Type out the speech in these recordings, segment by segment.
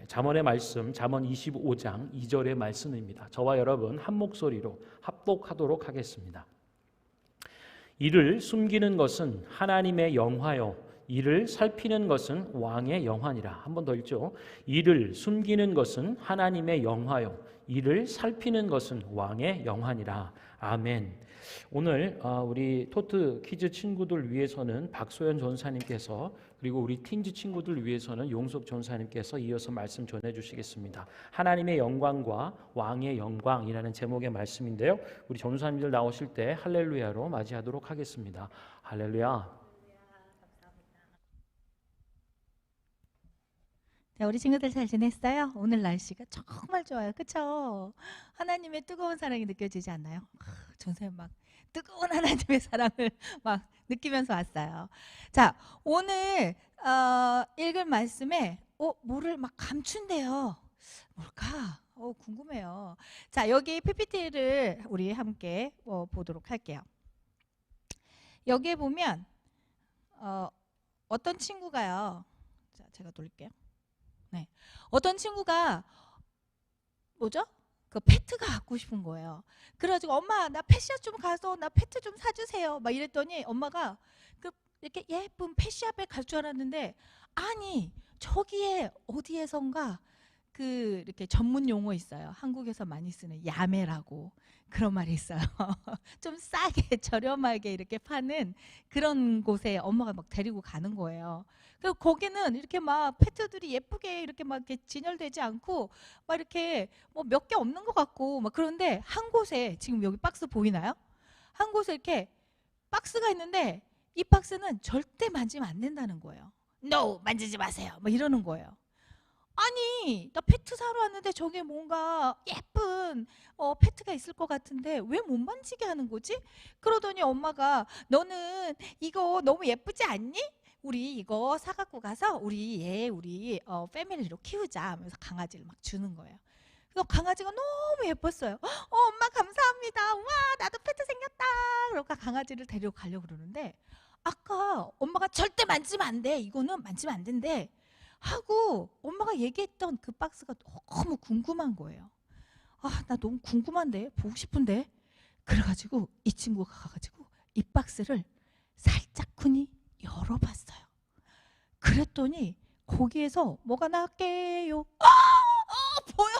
잠언의 말씀, 잠언 25장 2절의 말씀입니다. 저와 여러분 한 목소리로 합독하도록 하겠습니다. 이를 숨기는 것은 하나님의 영화요, 이를 살피는 것은 왕의 영환이라. 한 번 더 읽죠. 이를 숨기는 것은 하나님의 영화요, 이를 살피는 것은 왕의 영환이라. 아멘. 오늘 우리 토트 키즈 친구들 위해서는 박소연 전사님께서, 그리고 우리 틴즈 친구들 위해서는 용석 전사님께서 이어서 말씀 전해주시겠습니다. 하나님의 영광과 왕의 영광이라는 제목의 말씀인데요, 우리 전사님들 나오실 때 할렐루야로 맞이하도록 하겠습니다. 할렐루야. 네, 우리 친구들 잘 지냈어요? 오늘 날씨가 정말 좋아요. 그쵸? 하나님의 뜨거운 사랑이 느껴지지 않나요? 전사님 막 뜨거운 하나님의 사랑을 막 느끼면서 왔어요. 자, 오늘 읽을 말씀에 뭐를 막 감춘대요. 뭘까? 궁금해요. 자, 여기 PPT를 우리 함께 보도록 할게요. 여기에 보면 어떤 친구가요. 자, 제가 돌릴게요. 네. 어떤 친구가 뭐죠? 그 페트가 갖고 싶은 거예요. 그래가지고 엄마 나 펫샵 좀 가서 나 페트 좀 사주세요. 막 이랬더니 엄마가 이렇게 예쁜 펫샵에 갈 줄 알았는데, 아니 저기에 어디에선가 이렇게 전문 용어 있어요. 한국에서 많이 쓰는 야매라고 그런 말이 있어요. 좀 싸게 저렴하게 이렇게 파는 그런 곳에 엄마가 막 데리고 가는 거예요. 그리고 거기는 이렇게 막 페트들이 예쁘게 이렇게 막 이렇게 진열되지 않고 막 이렇게 뭐 몇 개 없는 것 같고 막, 그런데 한 곳에 지금 여기 박스 보이나요? 한 곳에 이렇게 박스가 있는데 이 박스는 절대 만지면 안 된다는 거예요. No, 만지지 마세요. 막 이러는 거예요. 아니 나 페트 사러 왔는데 저게 뭔가 예쁜 페트가 있을 것 같은데 왜 못 만지게 하는 거지? 그러더니 엄마가 너는 이거 너무 예쁘지 않니? 우리 이거 사갖고 가서 우리 패밀리로 키우자 하면서 강아지를 막 주는 거예요. 그래서 강아지가 너무 예뻤어요. 엄마 감사합니다. 우와 나도 페트 생겼다. 그러니까 강아지를 데리고 가려고 그러는데, 아까 엄마가 절대 만지면 안 돼, 이거는 만지면 안 된대 하고 엄마가 얘기했던 그 박스가 너무 궁금한 거예요. 나 너무 궁금한데, 보고 싶은데. 그래가지고 이 친구가 가가지고 이 박스를 살짝쿵이 열어봤어요. 그랬더니 거기에서 뭐가 나왔게요? 보여요?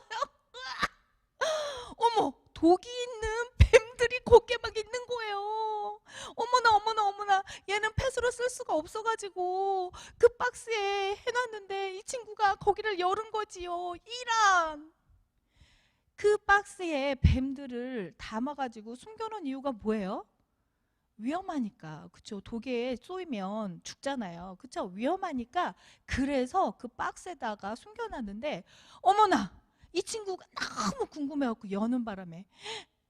어머, 독이 있는 뱀들이 거기에 막 있는 거예요. 어머나 얘는 펫으로 쓸 수가 없어가지고 그 박스에 해놨는데 이 친구가 거기를 열은 거지요. 이란. 그 박스에 뱀들을 담아가지고 숨겨놓은 이유가 뭐예요? 위험하니까. 그쵸? 독에 쏘이면 죽잖아요. 그쵸? 위험하니까. 그래서 그 박스에다가 숨겨놨는데, 어머나 이 친구가 너무 궁금해갖고 여는 바람에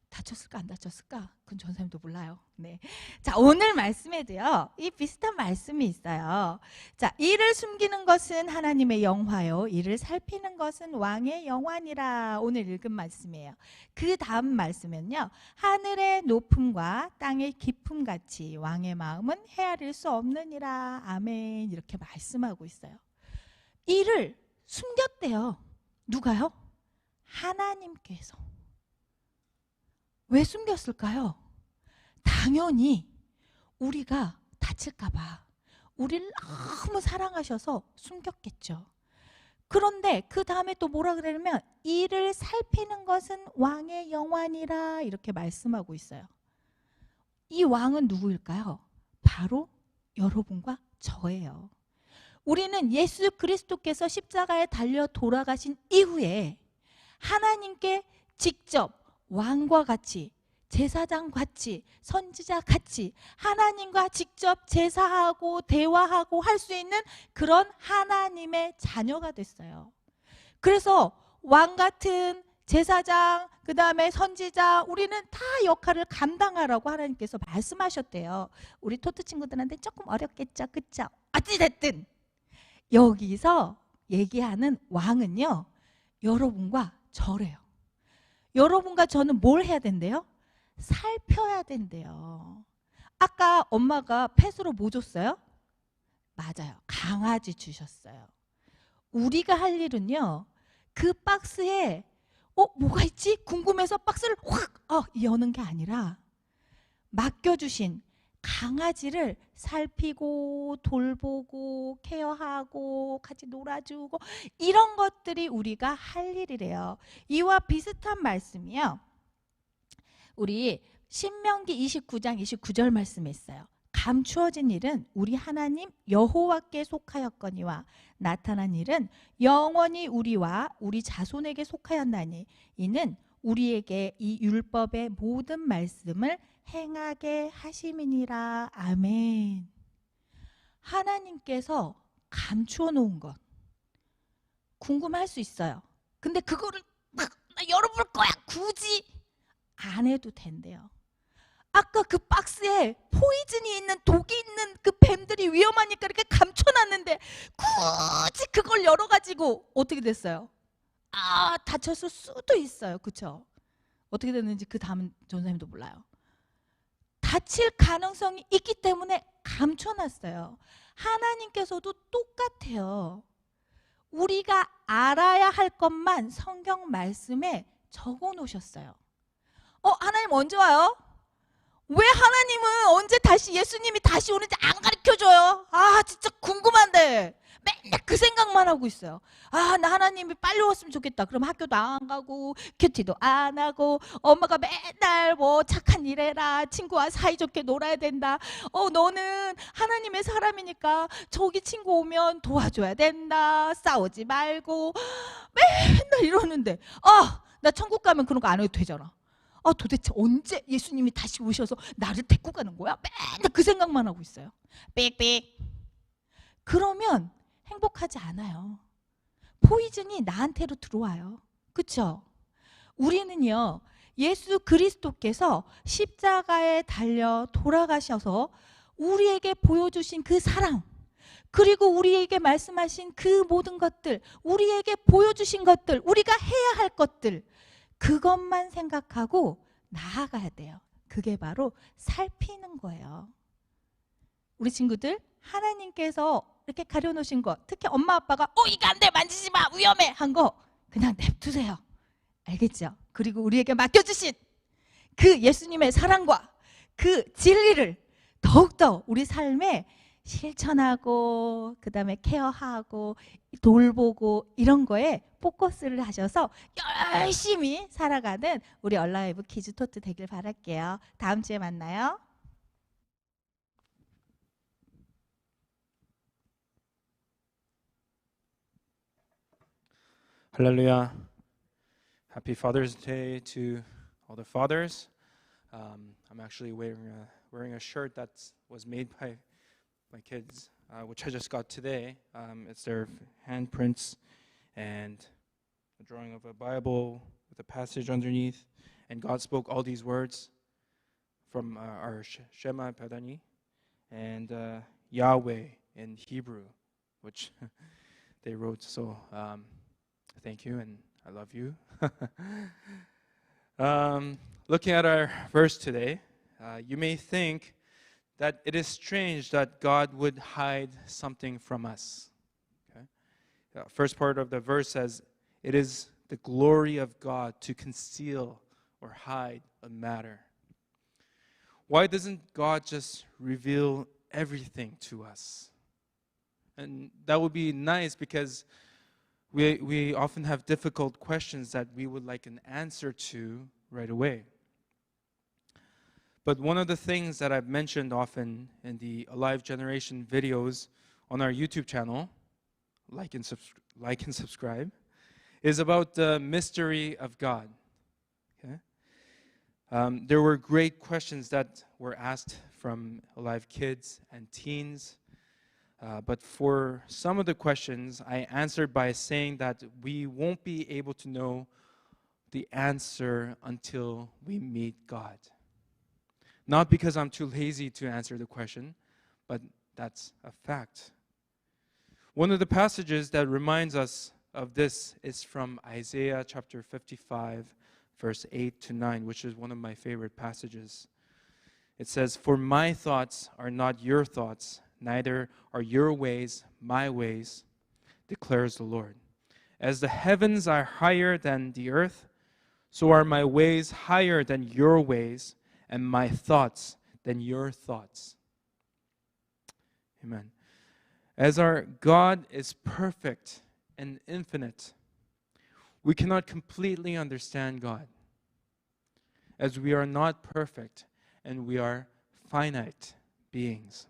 다쳤을까 안 다쳤을까? 그건 전사님도 몰라요. 네. 자, 오늘 말씀에도요 이 비슷한 말씀이 있어요. 자, 이를 숨기는 것은 하나님의 영화요, 이를 살피는 것은 왕의 영환이라. 오늘 읽은 말씀이에요. 그 다음 말씀은요, 하늘의 높음과 땅의 깊음 같이 왕의 마음은 헤아릴 수 없느니라. 아멘. 이렇게 말씀하고 있어요. 이를 숨겼대요. 누가요? 하나님께서. 왜 숨겼을까요? 당연히 우리가 다칠까 봐, 우리를 너무 사랑하셔서 숨겼겠죠. 그런데 그 다음에 또 뭐라 그러냐면, 이를 살피는 것은 왕의 영환이라 이렇게 말씀하고 있어요. 이 왕은 누구일까요? 바로 여러분과 저예요. 우리는 예수 그리스도께서 십자가에 달려 돌아가신 이후에 하나님께 직접 왕과 같이, 제사장 같이, 선지자 같이 하나님과 직접 제사하고 대화하고 할 수 있는 그런 하나님의 자녀가 됐어요. 그래서 왕 같은 제사장, 그 다음에 선지자, 우리는 다 역할을 감당하라고 하나님께서 말씀하셨대요. 우리 토트 친구들한테 조금 어렵겠죠, 그쵸? 어찌됐든 여기서 얘기하는 왕은요, 여러분과 저래요. 여러분과 저는 뭘 해야 된대요? 살펴야 된대요. 아까 엄마가 펫으로 뭐 줬어요? 맞아요. 강아지 주셨어요. 우리가 할 일은요, 그 박스에 뭐가 있지? 궁금해서 박스를 확 여는 게 아니라 맡겨주신 강아지를 살피고 돌보고 케어하고 같이 놀아주고 이런 것들이 우리가 할 일이래요. 이와 비슷한 말씀이요, 우리 신명기 29장 29절 말씀에 있어요. 감추어진 일은 우리 하나님 여호와께 속하였거니와 나타난 일은 영원히 우리와 우리 자손에게 속하였나니 이는 우리에게 이 율법의 모든 말씀을 행하게 하심이니라. 아멘. 하나님께서 감추어 놓은 것 궁금할 수 있어요. 근데 그거를 막 열어볼 거야 굳이 안 해도 된대요. 아까 그 박스에 포이즌이 있는, 독이 있는 그 뱀들이 위험하니까 이렇게 감춰놨는데 굳이 그걸 열어가지고 어떻게 됐어요? 다쳤을 수도 있어요. 그쵸? 어떻게 됐는지 그 다음 전사님도 몰라요. 다칠 가능성이 있기 때문에 감춰놨어요. 하나님께서도 똑같아요. 우리가 알아야 할 것만 성경 말씀에 적어 놓으셨어요. 하나님 언제 와요? 왜 하나님은 언제 다시 예수님이 다시 오는지 안 가르쳐줘요? 진짜 궁금한데 맨날 그 생각만 하고 있어요. 나 하나님이 빨리 왔으면 좋겠다. 그럼 학교도 안 가고 큐티도 안 하고 엄마가 맨날 뭐 착한 일 해라, 친구와 사이좋게 놀아야 된다, 너는 하나님의 사람이니까 저기 친구 오면 도와줘야 된다, 싸우지 말고 맨날 이러는데 나 천국 가면 그런 거 안 해도 되잖아. 도대체 언제 예수님이 다시 오셔서 나를 데리고 가는 거야? 맨날 그 생각만 하고 있어요. 삑삑. 그러면 행복하지 않아요. 포이즌이 나한테로 들어와요. 그렇죠? 우리는요, 예수 그리스도께서 십자가에 달려 돌아가셔서 우리에게 보여주신 그 사랑, 그리고 우리에게 말씀하신 그 모든 것들, 우리에게 보여주신 것들, 우리가 해야 할 것들, 그것만 생각하고 나아가야 돼요. 그게 바로 살피는 거예요. 우리 친구들, 하나님께서 이렇게 가려놓으신 거, 특히 엄마 아빠가 이거 안 돼, 만지지 마, 위험해 한 거 그냥 냅두세요. 알겠죠? 그리고 우리에게 맡겨주신 그 예수님의 사랑과 그 진리를 더욱더 우리 삶에 실천하고 그 다음에 케어하고 돌보고 이런 거에 포커스를 하셔서 열심히 살아가는 우리 얼라이브 키즈 토트 되길 바랄게요. 다음 주에 만나요. Hallelujah. Happy Father's Day to all the fathers. I'm actually wearing a shirt that was made by my kids, which I just got today. It's their handprints and a drawing of a Bible with a passage underneath. And God spoke all these words from our Shema Padani and Yahweh in Hebrew, which they wrote. So thank you, and I love you. Looking at our verse today, you may think that it is strange that God would hide something from us. Okay? The first part of the verse says, it is the glory of God to conceal or hide a matter. Why doesn't God just reveal everything to us? And that would be nice, because we often have difficult questions that we would like an answer to right away. But one of the things that I've mentioned often in the Alive Generation videos on our YouTube channel, like and subscribe, is about the mystery of God. Okay? There were great questions that were asked from Alive kids and teens. But for some of the questions, I answered by saying that we won't be able to know the answer until we meet God. Not because I'm too lazy to answer the question, but that's a fact. One of the passages that reminds us of this is from Isaiah chapter 55, verse 8 to 9, which is one of my favorite passages. It says, "For my thoughts are not your thoughts, neither are your ways my ways, declares the Lord. As the heavens are higher than the earth, so are my ways higher than your ways, and my thoughts than your thoughts. Amen. As our God is perfect and infinite, we cannot completely understand God, as we are not perfect and we are finite beings.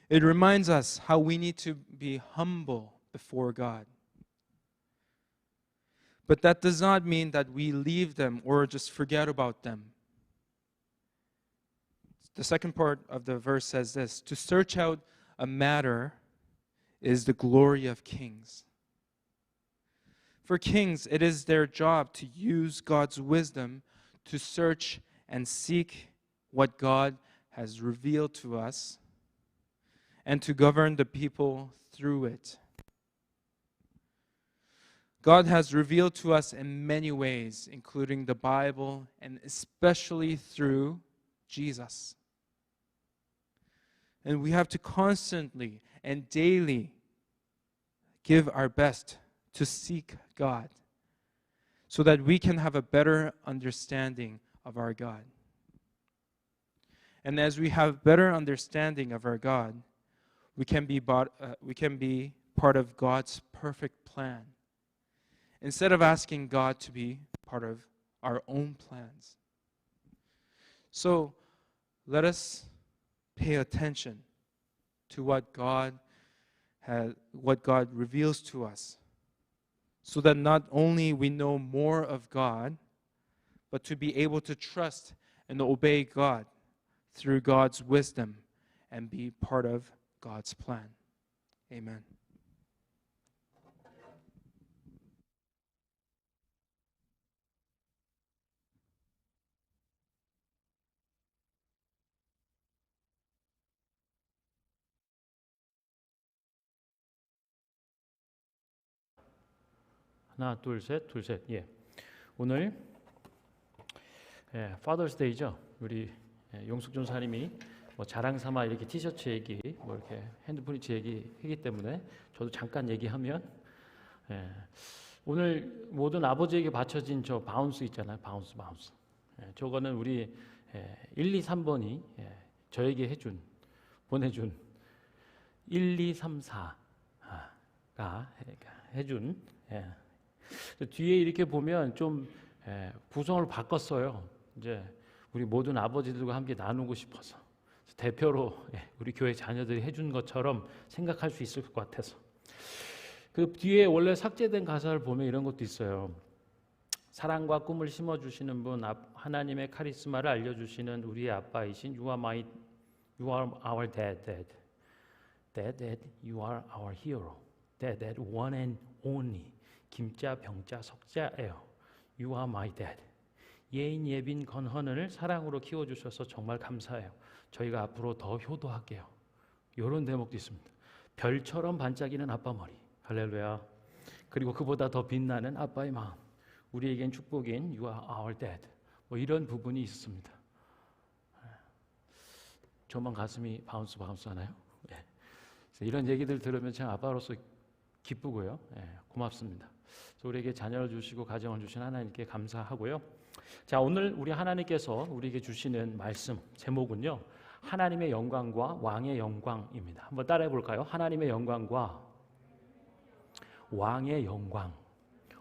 It reminds us how we need to be humble before God. But that does not mean that we leave them or just forget about them. The second part of the verse says this: to search out a matter is the glory of kings. For kings, it is their job to use God's wisdom to search and seek what God has revealed to us and to govern the people through it. God has revealed to us in many ways, including the Bible and especially through Jesus. And we have to constantly and daily give our best to seek God so that we can have a better understanding of our God. And as we have better understanding of our God, we can be part of God's perfect plan, instead of asking God to be part of our own plans. So let us pay attention to what God reveals to us, so that not only we know more of God, but to be able to trust and obey God through God's wisdom and be part of God's plan. Amen. 하나, 둘, 셋, 둘, 셋. 예. 오늘 Father's Day죠. 우리 용숙 전사님이 뭐 자랑 삼아 이렇게 티셔츠 얘기, 뭐 이렇게 핸드프리츠 얘기 하기 때문에 저도 잠깐 얘기하면, 오늘 모든 아버지에게 바쳐진 저 바운스 있잖아요. 바운스. 저거는 우리 1, 2, 3번이 저에게 보내준 1, 2, 3, 4가 해준. 뒤에 이렇게 보면 좀 구성을 바꿨어요. 이제 우리 모든 아버지들과 함께 나누고 싶어서 대표로 우리 교회 자녀들이 해준 것처럼 생각할 수 있을 것 같아서. 그 뒤에 원래 삭제된 가사를 보면 이런 것도 있어요. 사랑과 꿈을 심어주시는 분, 하나님의 카리스마를 알려주시는 우리의 아빠이신 You are our dad. Dad, you are our hero. Dad, one and only. 김자, 병자, 석자예요. You are my dad. 예인, 예빈, 건헌을 사랑으로 키워주셔서 정말 감사해요. 저희가 앞으로 더 효도할게요. 이런 대목도 있습니다. 별처럼 반짝이는 아빠 머리. 할렐루야. 그리고 그보다 더 빛나는 아빠의 마음. 우리에겐 축복인 You are our dad. 뭐 이런 부분이 있습니다. 저만 가슴이 바운스 하나요? 이런 얘기들 들으면 제 아빠로서 기쁘고요. 고맙습니다. 우리에게 자녀를 주시고 가정을 주신 하나님께 감사하고요. 자, 오늘 우리 하나님께서 우리에게 주시는 말씀 제목은요, 하나님의 영광과 왕의 영광입니다. 한번 따라해 볼까요? 하나님의 영광과 왕의 영광.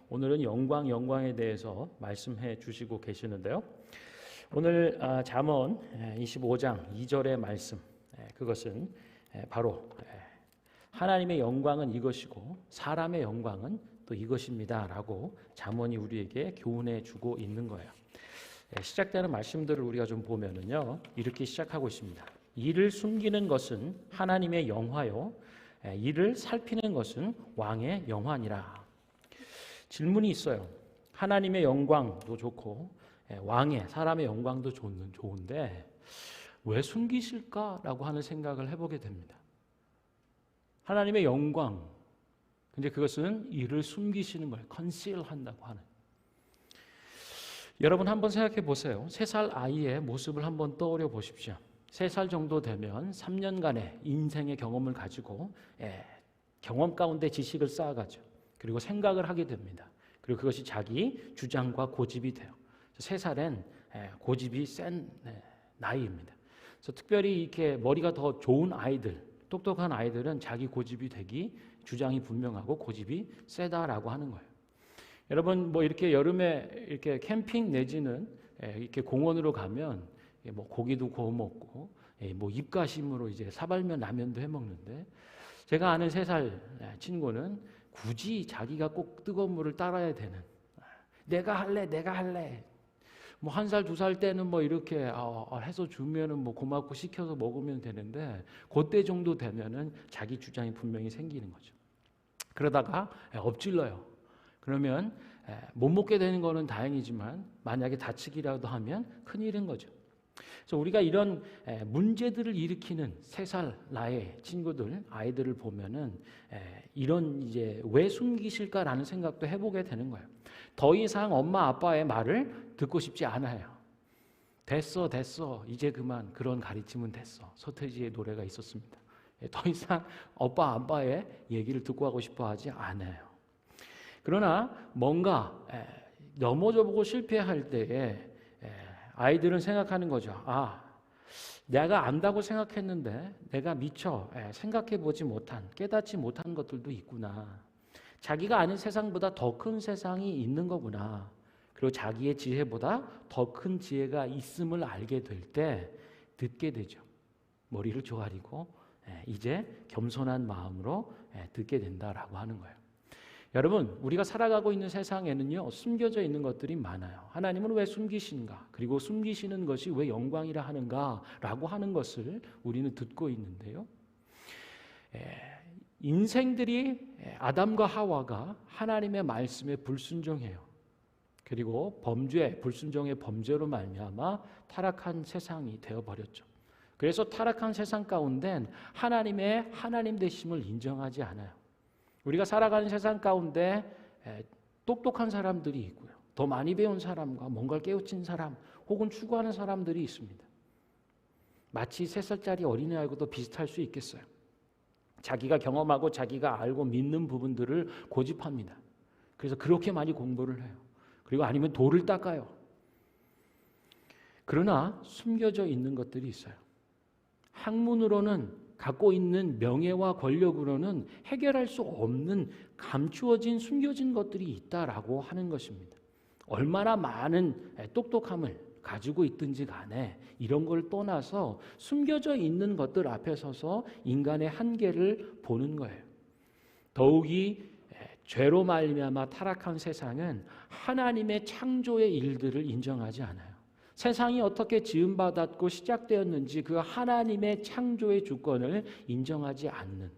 오늘은 영광에 대해서 말씀해 주시고 계시는데요. 오늘 잠언 25장 2절의 말씀, 그것은 바로 하나님의 영광은 이것이고 사람의 영광은 또 이것입니다 라고 잠언이 우리에게 교훈해 주고 있는 거예요. 시작되는 말씀들을 우리가 좀 보면은요, 이렇게 시작하고 있습니다. 이를 숨기는 것은 하나님의 영화요, 이를 살피는 것은 왕의 영화니라. 질문이 있어요. 하나님의 영광도 좋고 왕의 사람의 영광도 좋은데 왜 숨기실까라고 하는 생각을 해보게 됩니다. 하나님의 영광, 근데 그것은 이를 숨기시는 거예요. 컨실을 한다고 하는. 여러분 한번 생각해 보세요. 3살 아이의 모습을 한번 떠올려 보십시오. 3살 정도 되면 3년간의 인생의 경험을 가지고 경험 가운데 지식을 쌓아가죠. 그리고 생각을 하게 됩니다. 그리고 그것이 자기 주장과 고집이 돼요. 3살엔 고집이 센 나이입니다. 그래서 특별히 이렇게 머리가 더 좋은 아이들, 똑똑한 아이들은 자기 고집이 되기, 주장이 분명하고 고집이 세다라고 하는 거예요. 여러분 뭐 이렇게 여름에 이렇게 캠핑 내지는 이렇게 공원으로 가면 뭐 고기도 구워 먹고 뭐 입가심으로 이제 사발면 라면도 해 먹는데, 제가 아는 3살 친구는 굳이 자기가 꼭 뜨거운 물을 따라야 되는, 내가 할래. 뭐 1살, 2살 때는 뭐 이렇게 해서 주면은 뭐 고맙고 시켜서 먹으면 되는데, 그때 정도 되면은 자기 주장이 분명히 생기는 거죠. 그러다가 엎질러요. 그러면 못 먹게 되는 거는 다행이지만 만약에 다치기라도 하면 큰일인 거죠. 그래서 우리가 이런 문제들을 일으키는 3살 나이의 친구들, 아이들을 보면은 이런 이제 왜 숨기실까라는 생각도 해보게 되는 거예요. 더 이상 엄마 아빠의 말을 듣고 싶지 않아요. 됐어 이제 그만, 그런 가르침은 됐어. 서태지의 노래가 있었습니다. 더 이상 오빠 아빠의 얘기를 듣고 하고 싶어 하지 않아요. 그러나 뭔가 넘어져 보고 실패할 때에 아이들은 생각하는 거죠. 내가 안다고 생각했는데 내가 미처 생각해 보지 못한, 깨닫지 못한 것들도 있구나. 자기가 아는 세상보다 더 큰 세상이 있는 거구나. 그리고 자기의 지혜보다 더 큰 지혜가 있음을 알게 될 때 듣게 되죠. 머리를 조아리고 이제 겸손한 마음으로 듣게 된다라고 하는 거예요. 여러분, 우리가 살아가고 있는 세상에는요, 숨겨져 있는 것들이 많아요. 하나님은 왜 숨기신가? 그리고 숨기시는 것이 왜 영광이라 하는가? 라고 하는 것을 우리는 듣고 있는데요. 인생들이 아담과 하와가 하나님의 말씀에 불순종해요. 그리고 불순종의 범죄로 말미암아 타락한 세상이 되어버렸죠. 그래서 타락한 세상 가운데 하나님의 하나님 되심을 인정하지 않아요. 우리가 살아가는 세상 가운데 똑똑한 사람들이 있고요. 더 많이 배운 사람과 뭔가를 깨우친 사람 혹은 추구하는 사람들이 있습니다. 마치 3살짜리 어린아이하고도 비슷할 수 있겠어요. 자기가 경험하고 자기가 알고 믿는 부분들을 고집합니다. 그래서 그렇게 많이 공부를 해요. 그리고 아니면 돌을 닦아요. 그러나 숨겨져 있는 것들이 있어요. 학문으로는 갖고 있는 명예와 권력으로는 해결할 수 없는 감추어진 숨겨진 것들이 있다라고 하는 것입니다. 얼마나 많은 똑똑함을 가지고 있든지 간에 이런 걸 떠나서 숨겨져 있는 것들 앞에 서서 인간의 한계를 보는 거예요. 더욱이 죄로 말미암아 타락한 세상은 하나님의 창조의 일들을 인정하지 않아요. 세상이 어떻게 지음받았고 시작되었는지 그 하나님의 창조의 주권을 인정하지 않는,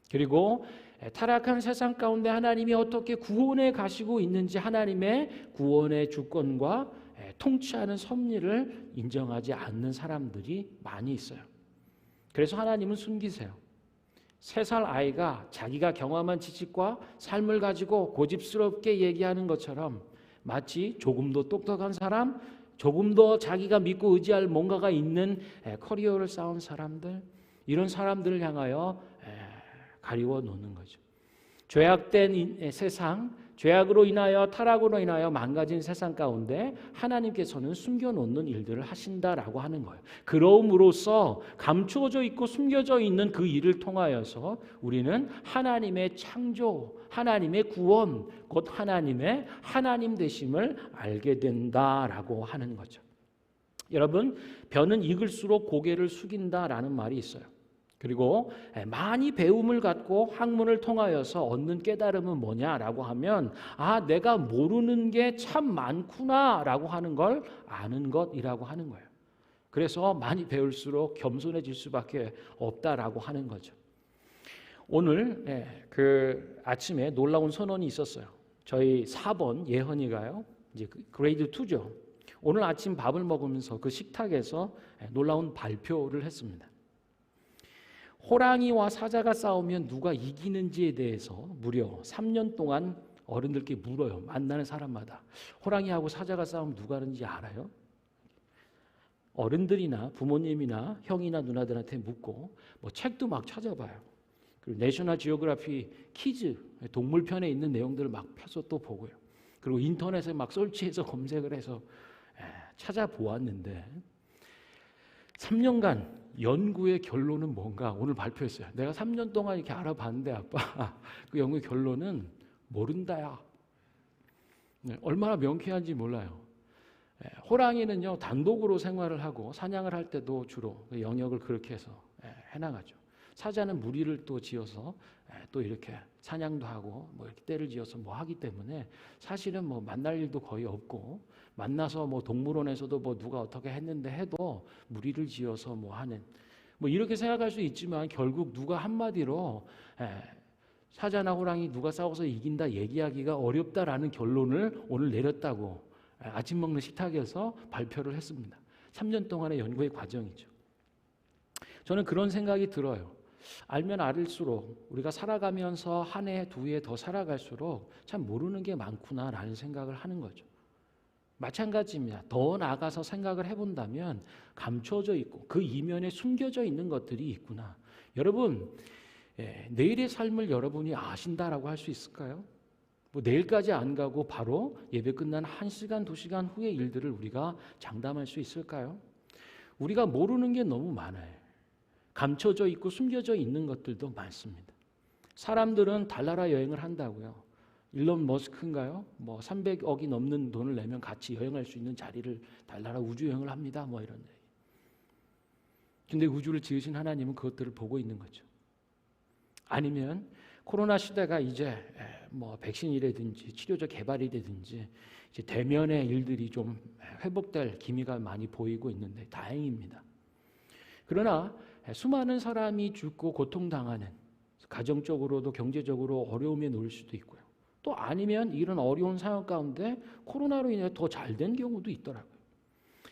그리고 타락한 세상 가운데 하나님이 어떻게 구원해 가시고 있는지 하나님의 구원의 주권과 통치하는 섭리를 인정하지 않는 사람들이 많이 있어요. 그래서 하나님은 숨기세요. 3살 아이가 자기가 경험한 지식과 삶을 가지고 고집스럽게 얘기하는 것처럼 마치 조금 더 똑똑한 사람, 조금 더 자기가 믿고 의지할 뭔가가 있는 커리어를 쌓은 사람들, 이런 사람들을 향하여 가리워 놓는 거죠. 죄악된 세상, 죄악으로 인하여 타락으로 인하여 망가진 세상 가운데 하나님께서는 숨겨놓는 일들을 하신다라고 하는 거예요. 그러므로써 감추어져 있고 숨겨져 있는 그 일을 통하여서 우리는 하나님의 창조, 하나님의 구원, 곧 하나님의 하나님 되심을 알게 된다라고 하는 거죠. 여러분, 벼는 익을수록 고개를 숙인다라는 말이 있어요. 그리고 많이 배움을 갖고 학문을 통하여서 얻는 깨달음은 뭐냐라고 하면 내가 모르는 게 참 많구나라고 하는 걸 아는 것이라고 하는 거예요. 그래서 많이 배울수록 겸손해질 수밖에 없다라고 하는 거죠. 오늘 그 아침에 놀라운 선언이 있었어요. 저희 4번 예헌이가요, 이제 그레이드 2죠. 오늘 아침 밥을 먹으면서 그 식탁에서 놀라운 발표를 했습니다. 호랑이와 사자가 싸우면 누가 이기는지에 대해서 무려 3년 동안 어른들께 물어요. 만나는 사람마다. 호랑이하고 사자가 싸우면 누가 하는지 알아요? 어른들이나 부모님이나 형이나 누나들한테 묻고 책도 막 찾아봐요. 그리고 내셔널 지오그래피 키즈 동물편에 있는 내용들을 막 펴서 또 보고요. 그리고 인터넷에 막 설치해서 검색을 해서 찾아보았는데 3년간 연구의 결론은 뭔가 오늘 발표했어요. 내가 3년 동안 이렇게 알아봤는데 아빠 그 연구의 결론은 모른다야. 얼마나 명쾌한지 몰라요. 호랑이는요 단독으로 생활을 하고 사냥을 할 때도 주로 그 영역을 그렇게 해서 해나가죠. 사자는 무리를 또 지어서 또 이렇게 사냥도 하고 뭐 이렇게 떼를 지어서 뭐 하기 때문에 사실은 뭐 만날 일도 거의 없고 만나서 뭐 동물원에서도 뭐 누가 어떻게 했는데 해도 무리를 지어서 뭐 하는 뭐 이렇게 생각할 수 있지만 결국 누가 한마디로 사자나 호랑이 누가 싸워서 이긴다 얘기하기가 어렵다라는 결론을 오늘 내렸다고 아침 먹는 식탁에서 발표를 했습니다. 3년 동안의 연구의 과정이죠. 저는 그런 생각이 들어요. 알면 알을수록 우리가 살아가면서 한 해, 두 해 더 살아갈수록 참 모르는 게 많구나라는 생각을 하는 거죠. 마찬가지입니다. 더 나아가서 생각을 해본다면 감춰져 있고 그 이면에 숨겨져 있는 것들이 있구나. 여러분, 내일의 삶을 여러분이 아신다라고 할 수 있을까요? 뭐 내일까지 안 가고 바로 예배 끝난 1시간, 2시간 후의 일들을 우리가 장담할 수 있을까요? 우리가 모르는 게 너무 많아요. 감춰져 있고 숨겨져 있는 것들도 많습니다. 사람들은 달나라 여행을 한다고요. 일론 머스크인가요? 뭐 300억이 넘는 돈을 내면 같이 여행할 수 있는 자리를 달나라 우주 여행을 합니다. 뭐 이런 얘기. 근데 우주를 지으신 하나님은 그것들을 보고 있는 거죠. 아니면 코로나 시대가 이제 뭐 백신이라든지 치료제 개발이 되든지 이제 대면의 일들이 좀 회복될 기미가 많이 보이고 있는데 다행입니다. 그러나 수많은 사람이 죽고 고통당하는 가정적으로도 경제적으로 어려움에 놓일 수도 있고요. 또 아니면 이런 어려운 상황 가운데 코로나로 인해 더 잘 된 경우도 있더라고요.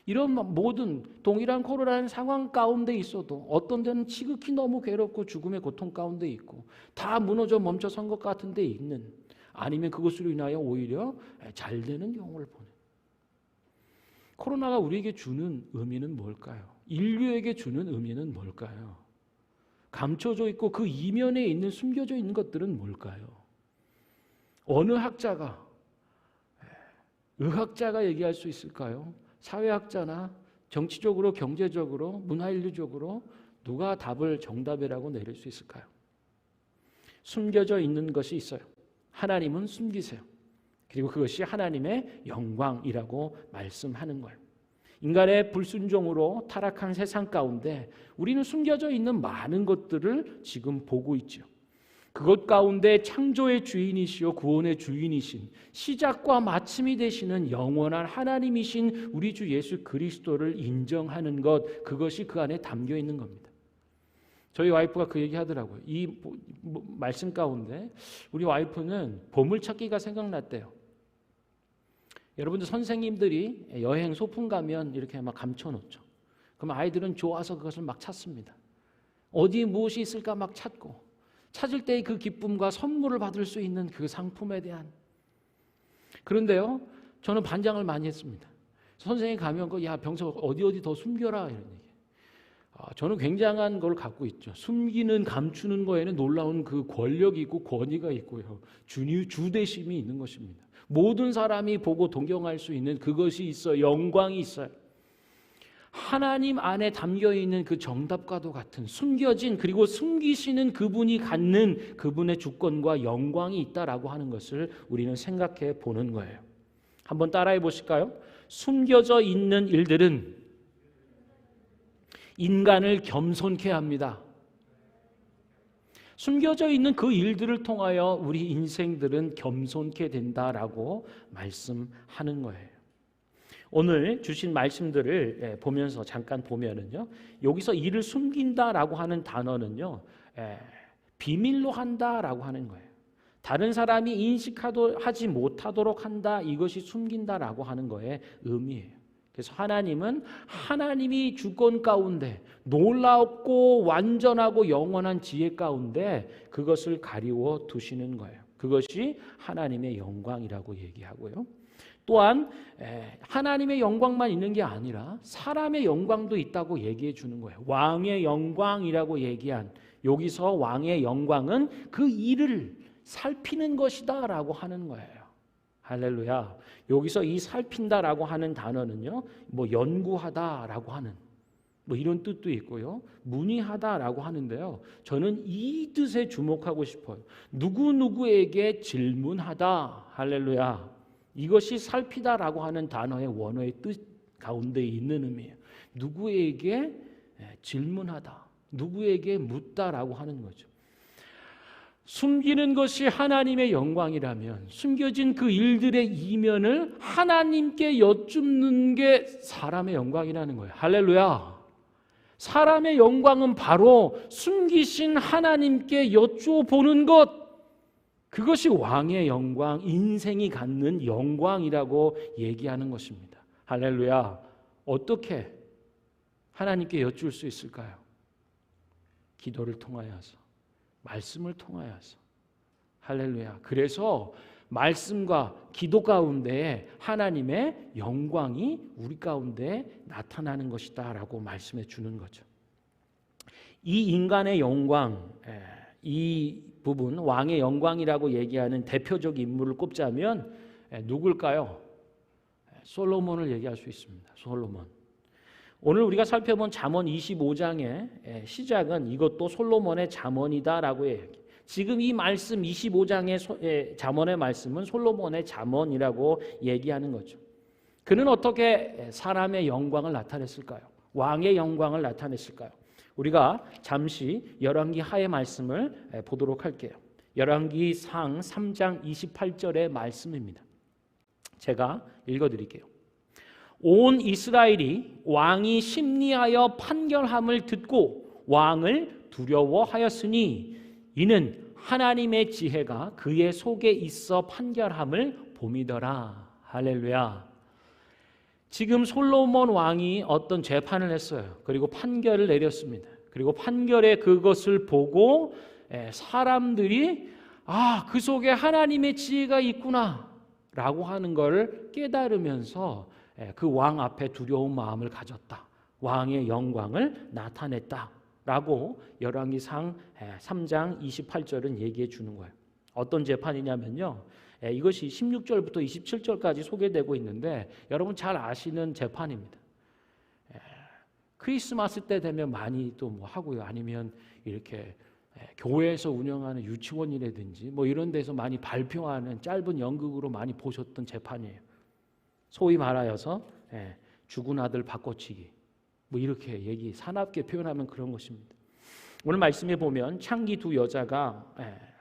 이런 모든 동일한 코로나라는 상황 가운데 있어도 어떤 데는 지극히 너무 괴롭고 죽음의 고통 가운데 있고 다 무너져 멈춰선 것 같은 데 있는 아니면 그것으로 인하여 오히려 잘 되는 경우를 보는 코로나가 우리에게 주는 의미는 뭘까요? 인류에게 주는 의미는 뭘까요? 감춰져 있고 그 이면에 있는 숨겨져 있는 것들은 뭘까요? 어느 학자가 의학자가 얘기할 수 있을까요? 사회학자나 정치적으로 경제적으로 문화인류적으로 누가 답을 정답이라고 내릴 수 있을까요? 숨겨져 있는 것이 있어요. 하나님은 숨기세요. 그리고 그것이 하나님의 영광이라고 말씀하는 거예요. 인간의 불순종으로 타락한 세상 가운데 우리는 숨겨져 있는 많은 것들을 지금 보고 있죠. 그것 가운데 창조의 주인이시요 구원의 주인이신 시작과 마침이 되시는 영원한 하나님이신 우리 주 예수 그리스도를 인정하는 것, 그것이 그 안에 담겨 있는 겁니다. 저희 와이프가 그 얘기 하더라고요. 이 말씀 가운데 우리 와이프는 보물찾기가 생각났대요. 여러분들 선생님들이 여행 소풍 가면 이렇게 막 감춰놓죠. 그럼 아이들은 좋아서 그것을 막 찾습니다. 어디에 무엇이 있을까 막 찾고 찾을 때의 그 기쁨과 선물을 받을 수 있는 그 상품에 대한. 그런데요, 저는 반장을 많이 했습니다. 선생님이 가면 야 병서 어디 더 숨겨라 이런 얘기. 저는 굉장한 걸 갖고 있죠. 숨기는 감추는 거에는 놀라운 그 권력이 있고 권위가 있고요. 주대심이 있는 것입니다. 모든 사람이 보고 동경할 수 있는 그것이 있어요. 영광이 있어요. 하나님 안에 담겨있는 그 정답과도 같은 숨겨진 그리고 숨기시는 그분이 갖는 그분의 주권과 영광이 있다라고 하는 것을 우리는 생각해 보는 거예요. 한번 따라해 보실까요? 숨겨져 있는 일들은 인간을 겸손케 합니다. 숨겨져 있는 그 일들을 통하여 우리 인생들은 겸손케 된다라고 말씀하는 거예요. 오늘 주신 말씀들을 보면서 잠깐 보면은요, 여기서 이를 숨긴다라고 하는 단어는요, 비밀로 한다라고 하는 거예요. 다른 사람이 인식하지 못하도록 한다, 이것이 숨긴다라고 하는 거의 의미예요. 그래서 하나님은 하나님이 주권 가운데 놀랍고 완전하고 영원한 지혜 가운데 그것을 가리워 두시는 거예요. 그것이 하나님의 영광이라고 얘기하고요. 또한 하나님의 영광만 있는 게 아니라 사람의 영광도 있다고 얘기해 주는 거예요. 왕의 영광이라고 얘기한 여기서 왕의 영광은 그 일을 살피는 것이다 라고 하는 거예요. 할렐루야. 여기서 이 살핀다라고 하는 단어는요, 뭐 연구하다라고 하는 뭐 이런 뜻도 있고요, 문의하다라고 하는데요, 저는 이 뜻에 주목하고 싶어요. 누구누구에게 질문하다. 할렐루야. 이것이 살피다라고 하는 단어의 원어의 뜻 가운데 있는 의미예요. 누구에게 질문하다, 누구에게 묻다라고 하는 거죠. 숨기는 것이 하나님의 영광이라면 숨겨진 그 일들의 이면을 하나님께 여쭙는 게 사람의 영광이라는 거예요. 할렐루야. 사람의 영광은 바로 숨기신 하나님께 여쭤보는 것, 그것이 왕의 영광, 인생이 갖는 영광이라고 얘기하는 것입니다. 할렐루야. 어떻게 하나님께 여쭐 수 있을까요? 기도를 통하여서, 말씀을 통하여서. 할렐루야. 그래서 말씀과 기도 가운데 하나님의 영광이 우리 가운데 나타나는 것이다 라고 말씀해 주는 거죠. 이 인간의 영광, 이 부분, 왕의 영광이라고 얘기하는 대표적 인물을 꼽자면 누굴까요? 솔로몬을 얘기할 수 있습니다. 솔로몬. 오늘 우리가 살펴본 잠언 25장의 시작은 이것도 솔로몬의 잠언이다라고 얘기해요. 지금 이 말씀 25장의 잠언의 말씀은 솔로몬의 잠언이라고 얘기하는 거죠. 그는 어떻게 사람의 영광을 나타냈을까요? 왕의 영광을 나타냈을까요? 우리가 잠시 열왕기 하의 말씀을 보도록 할게요. 열왕기 상 3장 28절의 말씀입니다. 제가 읽어드릴게요. 온 이스라엘이 왕이 심리하여 판결함을 듣고 왕을 두려워하였으니 이는 하나님의 지혜가 그의 속에 있어 판결함을 봄이더라. 할렐루야. 지금 솔로몬 왕이 어떤 재판을 했어요. 그리고 판결을 내렸습니다. 그리고 판결에 그것을 보고 사람들이 그 속에 하나님의 지혜가 있구나 라고 하는 것을 깨달으면서 그 왕 앞에 두려운 마음을 가졌다. 왕의 영광을 나타냈다 라고 열왕기상 3장 28절은 얘기해 주는 거예요. 어떤 재판이냐면요, 이것이 16절부터 27절까지 소개되고 있는데 여러분 잘 아시는 재판입니다. 크리스마스 때 되면 많이 또 뭐 하고요, 아니면 이렇게 교회에서 운영하는 유치원이라든지 뭐 이런 데서 많이 발표하는 짧은 연극으로 많이 보셨던 재판이에요. 소위 말하여서 죽은 아들 바꿔치기, 뭐 이렇게 사납게 표현하면 그런 것입니다. 오늘 말씀에 보면 창기 두 여자가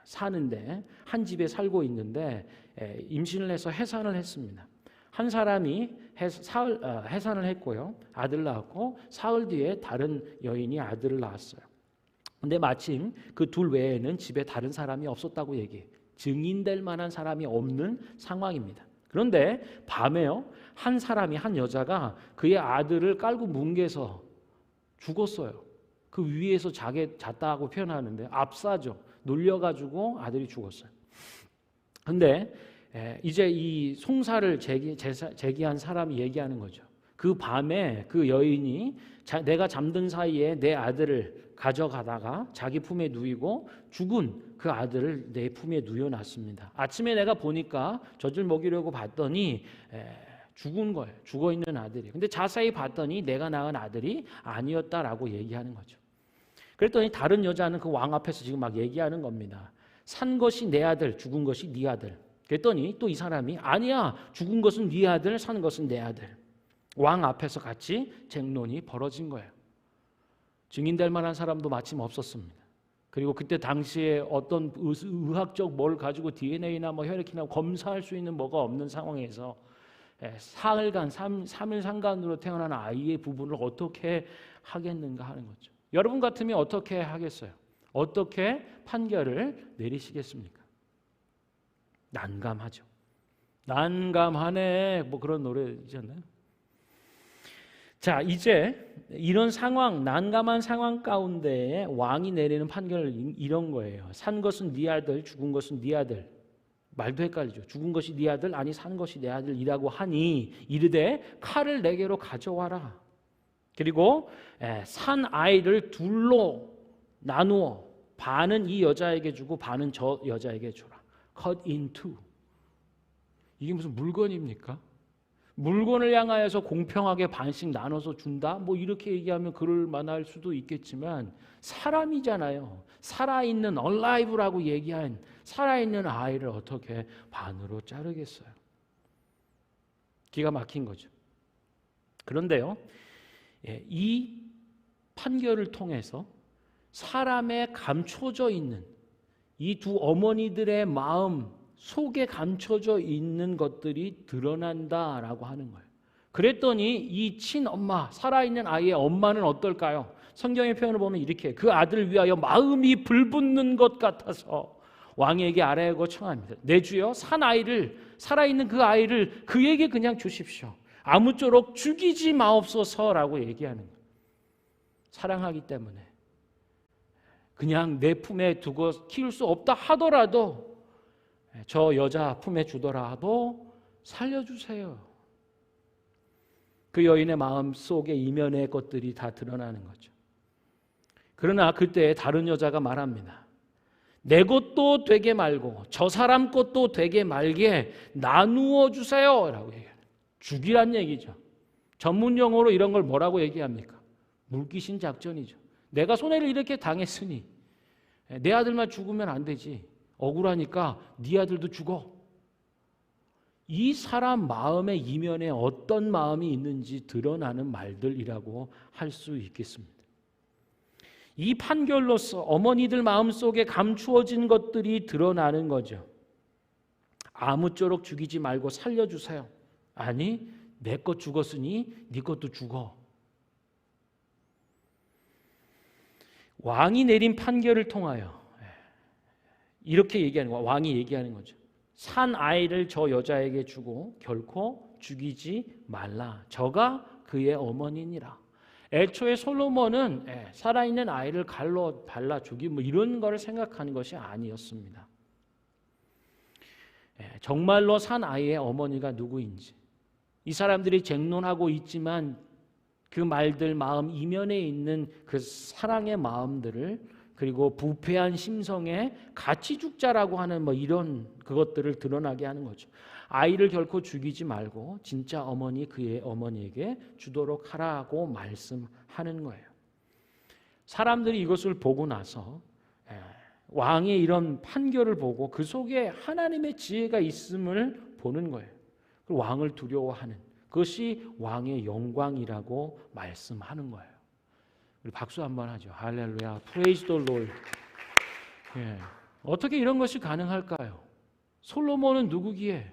사는데, 한 집에 살고 있는데 임신을 해서 해산을 했습니다. 한 사람이 해산을 했고요, 아들 낳았고 사흘 뒤에 다른 여인이 아들을 낳았어요. 근데 마침 그 둘 외에는 집에 다른 사람이 없었다고 얘기해요. 증인될 만한 사람이 없는 상황입니다. 그런데 밤에요, 한 여자가 그의 아들을 깔고 뭉개서 죽었어요. 그 위에서 잤다고 표현하는데 압사죠. 놀려가지고 아들이 죽었어요. 근데 이제 이 송사를 제기한 사람이 얘기하는 거죠. 그 밤에 그 여인이 내가 잠든 사이에 내 아들을 가져가다가 자기 품에 누이고 죽은 그 아들을 내 품에 누워놨습니다. 아침에 내가 보니까 젖을 먹이려고 봤더니 죽은 거예요. 죽어있는 아들이. 근데 자세히 봤더니 내가 낳은 아들이 아니었다라고 얘기하는 거죠. 그랬더니 다른 여자는 그 왕 앞에서 지금 막 얘기하는 겁니다. 산 것이 내 아들, 죽은 것이 네 아들. 그랬더니 또 이 사람이 아니야, 죽은 것은 네 아들, 산 것은 내 아들. 왕 앞에서 같이 쟁론이 벌어진 거예요. 증인될 만한 사람도 마침 없었습니다. 그리고 그때 당시에 어떤 의학적 뭘 가지고 DNA나 뭐 혈액이나 검사할 수 있는 뭐가 없는 상황에서 사흘간 3일 상간으로 태어난 아이의 부분을 어떻게 하겠는가 하는 거죠. 여러분 같으면 어떻게 하겠어요? 어떻게 판결을 내리시겠습니까? 난감하죠. 난감하네, 뭐 그런 노래 있잖아요. 자, 이제 이런 상황, 난감한 상황 가운데 왕이 내리는 판결은 이런 거예요. 산 것은 네 아들, 죽은 것은 네 아들. 말도 헷갈리죠. 죽은 것이 네 아들, 아니 산 것이 내 아들이라고 하니 이르되 칼을 내게로 가져와라. 그리고 산 아이를 둘로 나누어 반은 이 여자에게 주고 반은 저 여자에게 주라. cut in two. 이게 무슨 물건입니까? 물건을 향하여서 공평하게 반씩 나눠서 준다? 뭐 이렇게 얘기하면 그럴 만할 수도 있겠지만 사람이잖아요. 살아있는 alive라고 얘기한 살아있는 아이를 어떻게 반으로 자르겠어요? 기가 막힌 거죠. 그런데요, 이 판결을 통해서 사람의 감춰져 있는 이 두 어머니들의 마음 속에 감춰져 있는 것들이 드러난다라고 하는 거예요. 그랬더니 이 친엄마, 살아있는 아이의 엄마는 어떨까요? 성경의 표현을 보면 이렇게 그 아들을 위하여 마음이 불붙는 것 같아서 왕에게 아뢰고 청합니다. 내 주여, 산 아이를, 살아있는 그 아이를 그에게 그냥 주십시오. 아무쪼록 죽이지 마옵소서라고 얘기하는 거예요. 사랑하기 때문에 그냥 내 품에 두고 키울 수 없다 하더라도 저 여자 품에 주더라도 살려주세요. 그 여인의 마음 속에 이면의 것들이 다 드러나는 거죠. 그러나 그때 다른 여자가 말합니다. 내 것도 되게 말고 저 사람 것도 되게 말게 나누어 주세요 라고 얘기해요. 죽이란 얘기죠. 전문 용어로 이런 걸 뭐라고 얘기합니까? 물귀신 작전이죠. 내가 손해를 이렇게 당했으니 내 아들만 죽으면 안 되지. 억울하니까 네 아들도 죽어. 이 사람 마음의 이면에 어떤 마음이 있는지 드러나는 말들이라고 할 수 있겠습니다. 이 판결로서 어머니들 마음속에 감추어진 것들이 드러나는 거죠. 아무쪼록 죽이지 말고 살려주세요. 아니, 내 것 죽었으니 네 것도 죽어. 왕이 내린 판결을 통하여 이렇게 얘기하는 거예요. 왕이 얘기하는 거죠. 산 아이를 저 여자에게 주고 결코 죽이지 말라. 저가 그의 어머니니라. 애초에 솔로몬은 살아있는 아이를 갈로 발라 죽이 뭐 이런 거를 생각하는 것이 아니었습니다. 정말로 산 아이의 어머니가 누구인지 이 사람들이 쟁론하고 있지만 그 말들 마음 이면에 있는 그 사랑의 마음들을 그리고 부패한 심성에 같이 죽자라고 하는 뭐 이런 그것들을 드러나게 하는 거죠. 아이를 결코 죽이지 말고 진짜 어머니 그의 어머니에게 주도록 하라고 말씀하는 거예요. 사람들이 이것을 보고 나서 왕의 이런 판결을 보고 그 속에 하나님의 지혜가 있음을 보는 거예요. 그 왕을 두려워하는 그것이 왕의 영광이라고 말씀하는 거예요. 우리 박수 한번 하죠. 할렐루야. 프레이즈 더 롤드. 어떻게 이런 것이 가능할까요? 솔로몬은 누구기에?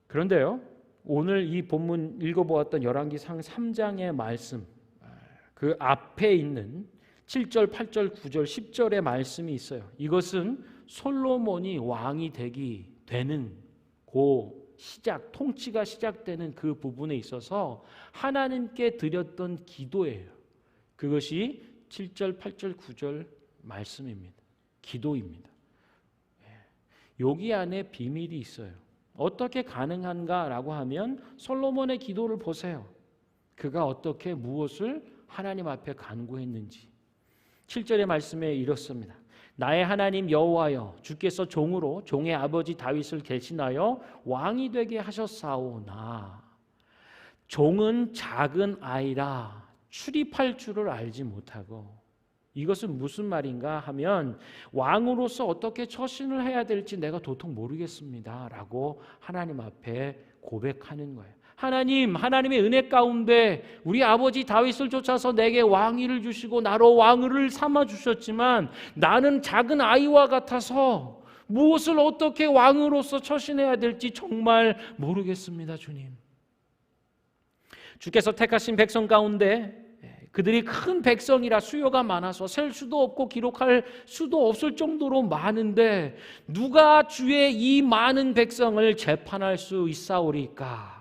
그런데요. 오늘 이 본문 읽어보았던 열왕기상 3장의 말씀 그 앞에 있는 7절, 8절, 9절, 10절의 말씀이 있어요. 이것은 솔로몬이 왕이 되는 그 시작, 통치가 시작되는 그 부분에 있어서 하나님께 드렸던 기도예요. 그것이 7절, 8절, 9절 말씀입니다. 기도입니다. 여기 안에 비밀이 있어요. 어떻게 가능한가라고 하면 솔로몬의 기도를 보세요. 그가 어떻게 무엇을 하나님 앞에 간구했는지. 7절의 말씀에 이렇습니다. 나의 하나님 여호와여 주께서 종으로 종의 아버지 다윗을 대신하여 왕이 되게 하셨사오나 종은 작은 아이라 출입할 줄을 알지 못하고 이것은 무슨 말인가 하면 왕으로서 어떻게 처신을 해야 될지 내가 도통 모르겠습니다 라고 하나님 앞에 고백하는 거예요. 하나님, 하나님의 은혜 가운데 우리 아버지 다윗을 쫓아서 내게 왕위를 주시고 나로 왕을 삼아 주셨지만 나는 작은 아이와 같아서 무엇을 어떻게 왕으로서 처신해야 될지 정말 모르겠습니다, 주님. 주께서 택하신 백성 가운데 그들이 큰 백성이라 수요가 많아서 셀 수도 없고 기록할 수도 없을 정도로 많은데 누가 주의 이 많은 백성을 재판할 수 있사오리까?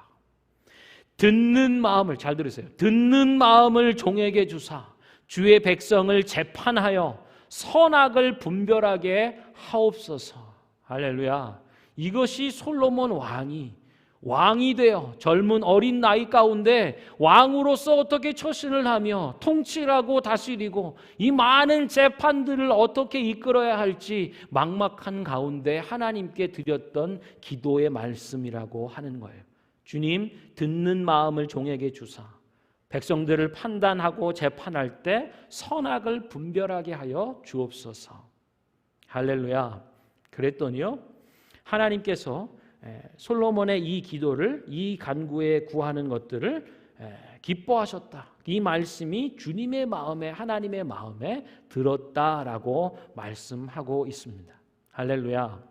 듣는 마음을, 잘 들으세요. 듣는 마음을 종에게 주사 주의 백성을 재판하여 선악을 분별하게 하옵소서. 할렐루야. 이것이 솔로몬 왕이 왕이 되어 젊은 어린 나이 가운데 왕으로서 어떻게 처신을 하며 통치하고 다스리고 이 많은 재판들을 어떻게 이끌어야 할지 막막한 가운데 하나님께 드렸던 기도의 말씀이라고 하는 거예요. 주님, 듣는 마음을 종에게 주사 백성들을 판단하고 재판할 때 선악을 분별하게 하여 주옵소서. 할렐루야. 그랬더니요, 하나님께서 솔로몬의 이 기도를, 이 간구에 구하는 것들을 기뻐하셨다. 이 말씀이 주님의 마음에, 하나님의 마음에 들었다라고 말씀하고 있습니다. 할렐루야.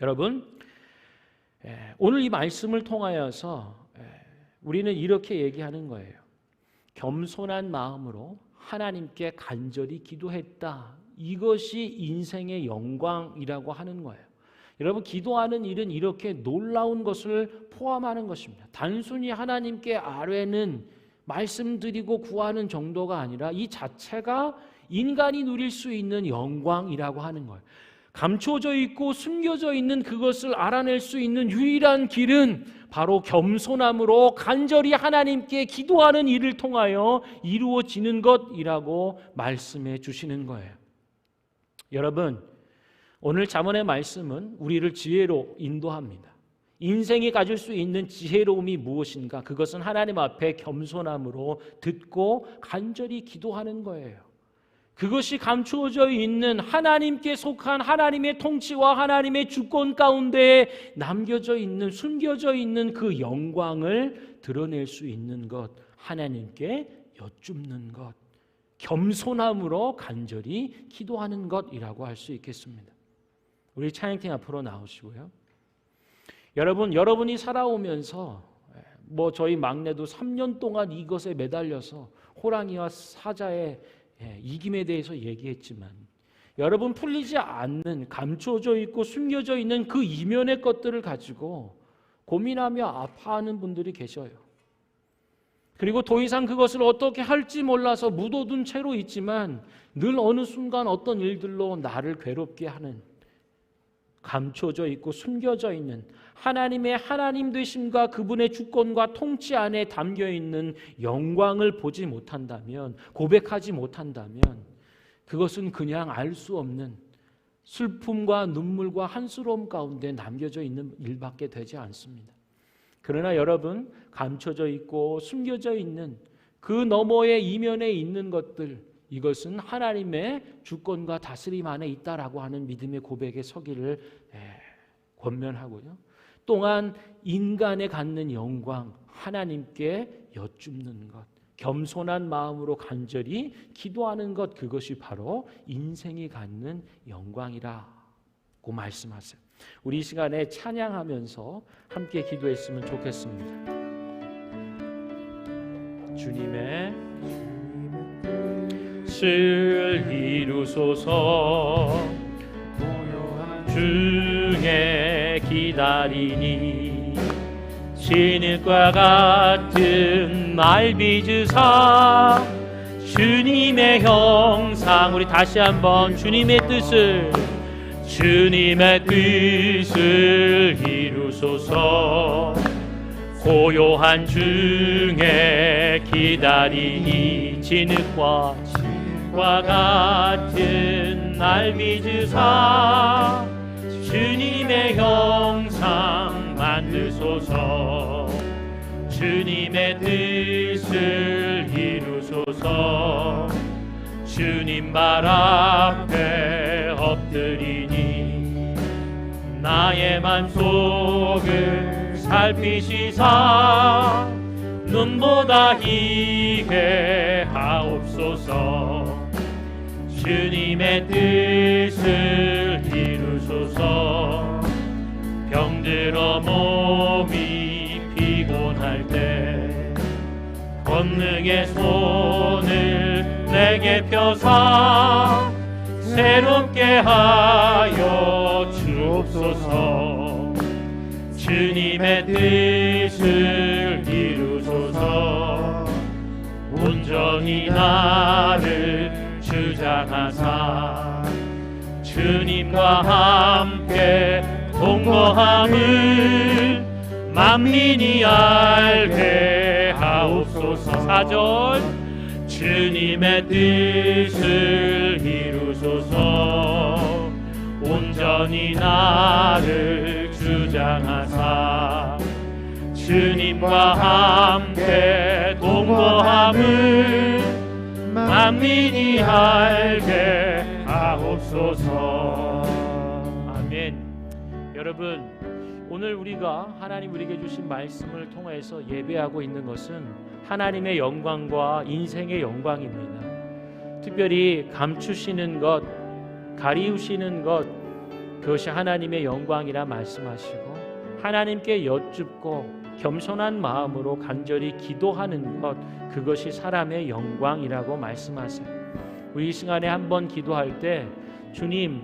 여러분, 오늘 이 말씀을 통하여서 우리는 이렇게 얘기하는 거예요. 겸손한 마음으로 하나님께 간절히 기도했다. 이것이 인생의 영광이라고 하는 거예요. 여러분, 기도하는 일은 이렇게 놀라운 것을 포함하는 것입니다. 단순히 하나님께 아뢰는, 말씀드리고 구하는 정도가 아니라 이 자체가 인간이 누릴 수 있는 영광이라고 하는 거예요. 감춰져 있고 숨겨져 있는 그것을 알아낼 수 있는 유일한 길은 바로 겸손함으로 간절히 하나님께 기도하는 일을 통하여 이루어지는 것이라고 말씀해 주시는 거예요. 여러분, 오늘 잠언의 말씀은 우리를 지혜로 인도합니다. 인생이 가질 수 있는 지혜로움이 무엇인가? 그것은 하나님 앞에 겸손함으로 듣고 간절히 기도하는 거예요. 그것이 감추어져 있는 하나님께 속한 하나님의 통치와 하나님의 주권 가운데 남겨져 있는, 숨겨져 있는 그 영광을 드러낼 수 있는 것, 하나님께 여쭙는 것, 겸손함으로 간절히 기도하는 것이라고 할 수 있겠습니다. 우리 찬양팀 앞으로 나오시고요. 여러분이 살아오면서 저희 막내도 3년 동안 이것에 매달려서 호랑이와 사자의 이김에 대해서 얘기했지만, 여러분 풀리지 않는, 감춰져 있고 숨겨져 있는 그 이면의 것들을 가지고 고민하며 아파하는 분들이 계셔요. 그리고 더 이상 그것을 어떻게 할지 몰라서 묻어둔 채로 있지만 늘 어느 순간 어떤 일들로 나를 괴롭게 하는, 감춰져 있고 숨겨져 있는 하나님의 하나님 되심과 그분의 주권과 통치 안에 담겨 있는 영광을 보지 못한다면, 고백하지 못한다면 그것은 그냥 알 수 없는 슬픔과 눈물과 한스러움 가운데 남겨져 있는 일밖에 되지 않습니다. 그러나 여러분, 감춰져 있고 숨겨져 있는 그 너머의 이면에 있는 것들, 이것은 하나님의 주권과 다스림 안에 있다라고 하는 믿음의 고백에 서기를 권면하고요. 또한 인간에 갖는 영광, 하나님께 여쭙는 것, 겸손한 마음으로 간절히 기도하는 것, 그것이 바로 인생이 갖는 영광이라고 말씀하세요. 우리 이 시간에 찬양하면서 함께 기도했으면 좋겠습니다. 주님의 뜻을 이루소서, 중에 기다리니 진흙과 같은 날 빚으사 주님의 형상. 우리 다시 한번 주님의 뜻을 이루소서, 고요한 중에 기다리니 진흙과 같은 날 빚으사 주님의 형상 만드소서, 주님의 뜻을 이루소서. 주님 발 앞에 엎드리니 나의 맘속을 살피시사 눈보다 희게 하옵소서. 주님의 뜻을 이루소서. 병들어 몸이 피곤할 때 권능의 손을 내게 펴사 새롭게 하여 주옵소서. 주님의 뜻을 이루소서. 온전히 나를 주장하사 주님과 함께 동거함을 만민이 알게 하옵소서. 4절 주님의 뜻을 이루소서. 온전히 나를 주장하사 주님과 함께 동거함을 만민이 알게 하옵소서. 아멘. 여러분, 오늘 우리가 하나님 우리에게 주신 말씀을 통해서 예배하고 있는 것은 하나님의 영광과 인생의 영광입니다. 특별히 감추시는 것, 가리우시는 것, 그것이 하나님의 영광이라 말씀하시고, 하나님께 여쭙고 겸손한 마음으로 간절히 기도하는 것, 그것이 사람의 영광이라고 말씀하세요. 우리 이 시간에 한번 기도할 때 주님,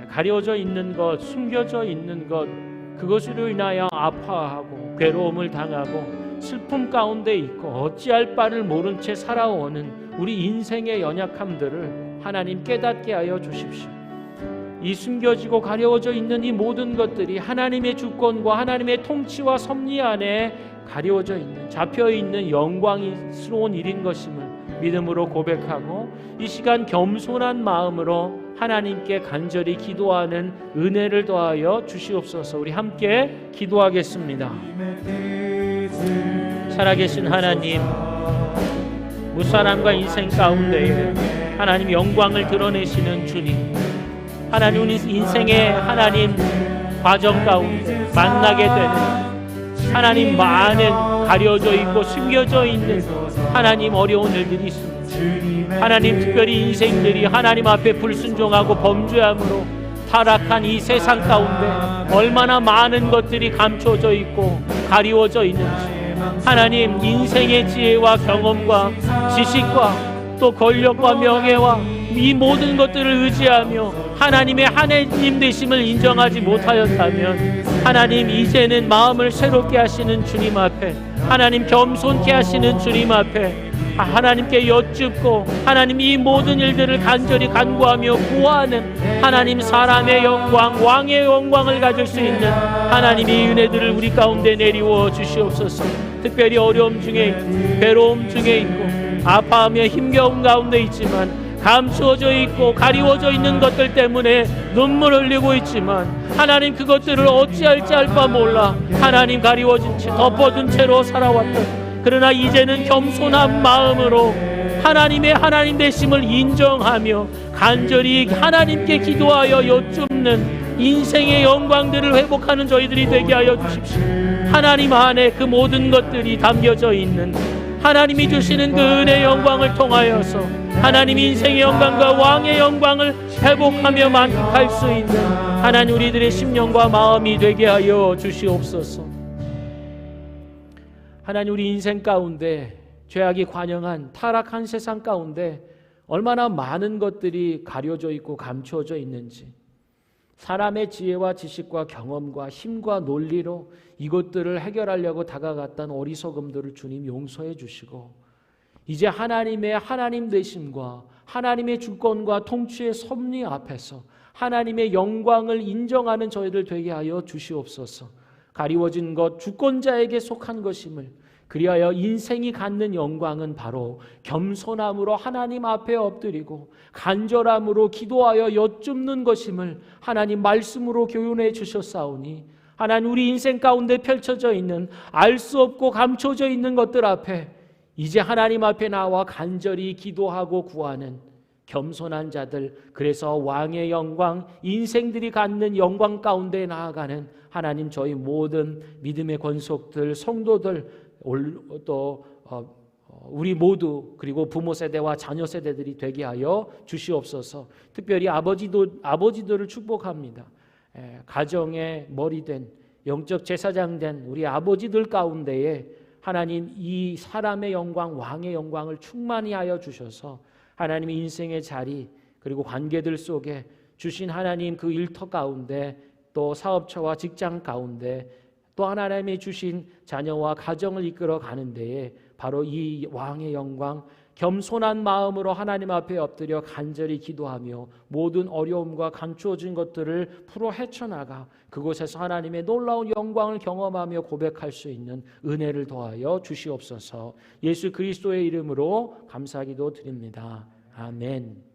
가려져 있는 것, 숨겨져 있는 것, 그것으로 인하여 아파하고 괴로움을 당하고 슬픔 가운데 있고 어찌할 바를 모른 채 살아오는 우리 인생의 연약함들을 하나님 깨닫게 하여 주십시오. 이 숨겨지고 가려워져 있는 이 모든 것들이 하나님의 주권과 하나님의 통치와 섭리 안에 가려워져 있는, 잡혀 있는 영광스러운 일인 것임을 믿음으로 고백하고 이 시간 겸손한 마음으로 하나님께 간절히 기도하는 은혜를 더하여 주시옵소서. 우리 함께 기도하겠습니다. 살아계신 하나님, 무사람과 인생 가운데에 하나님 영광을 드러내시는 주님, 하나님 우리 인생의 하나님 과정 가운데 만나게 되는 하나님 많은 가려져 있고 숨겨져 있는 하나님 어려운 일들이 있습니다. 하나님 특별히 인생들이 하나님 앞에 불순종하고 범죄함으로 타락한 이 세상 가운데 얼마나 많은 것들이 감춰져 있고 가리워져 있는지, 하나님 인생의 지혜와 경험과 지식과 또 권력과 명예와 이 모든 것들을 의지하며 하나님의 하나님 되심을 인정하지 못하였다면 하나님 이제는 마음을 새롭게 하시는 주님 앞에, 하나님 겸손케 하시는 주님 앞에 하나님께 여쭙고 하나님 이 모든 일들을 간절히 간구하며 구하는 하나님 사람의 영광, 왕의 영광을 가질 수 있는 하나님의 은혜들을 우리 가운데 내리워 주시옵소서. 특별히 어려움 중에 있고 괴로움 중에 있고 아파하며 힘겨운 가운데 있지만 감추어져 있고 가리워져 있는 것들 때문에 눈물 흘리고 있지만 하나님 그것들을 어찌할지 알 바 몰라 하나님 가리워진 채 덮어둔 채로 살아왔던, 그러나 이제는 겸손한 마음으로 하나님의 하나님 되심을 인정하며 간절히 하나님께 기도하여 여쭙는 인생의 영광들을 회복하는 저희들이 되게 하여 주십시오. 하나님 안에 그 모든 것들이 담겨져 있는 하나님이 주시는 그 은혜의 영광을 통하여서 하나님 인생의 영광과 왕의 영광을 회복하며 만끽할 수 있는 하나님 우리들의 심령과 마음이 되게 하여 주시옵소서. 하나님 우리 인생 가운데 죄악이 관영한 타락한 세상 가운데 얼마나 많은 것들이 가려져 있고 감추어져 있는지, 사람의 지혜와 지식과 경험과 힘과 논리로 이것들을 해결하려고 다가갔던 어리석음들을 주님 용서해 주시고 이제 하나님의 하나님 되심과 하나님의 주권과 통치의 섭리 앞에서 하나님의 영광을 인정하는 저희들 되게 하여 주시옵소서. 가리워진 것 주권자에게 속한 것임을, 그리하여 인생이 갖는 영광은 바로 겸손함으로 하나님 앞에 엎드리고 간절함으로 기도하여 여쭙는 것임을 하나님 말씀으로 교훈해 주셨사오니 하나님 우리 인생 가운데 펼쳐져 있는 알 수 없고 감춰져 있는 것들 앞에 이제 하나님 앞에 나와 간절히 기도하고 구하는 겸손한 자들, 그래서 왕의 영광, 인생들이 갖는 영광 가운데 나아가는 하나님 저희 모든 믿음의 권속들, 성도들, 또 우리 모두 그리고 부모 세대와 자녀 세대들이 되게 하여 주시옵소서. 특별히 아버지들을 축복합니다. 가정의 머리된 영적 제사장 된 우리 아버지들 가운데에 하나님 이 사람의 영광, 왕의 영광을 충만히 하여 주셔서 하나님의 인생의 자리 그리고 관계들 속에 주신 하나님 그 일터 가운데, 또 사업처와 직장 가운데, 또 하나님이 주신 자녀와 가정을 이끌어 가는 데에 바로 이 왕의 영광, 겸손한 마음으로 하나님 앞에 엎드려 간절히 기도하며 모든 어려움과 감추어진 것들을 풀어 헤쳐나가 그곳에서 하나님의 놀라운 영광을 경험하며 고백할 수 있는 은혜를 더하여 주시옵소서. 예수 그리스도의 이름으로 감사기도 드립니다. 아멘.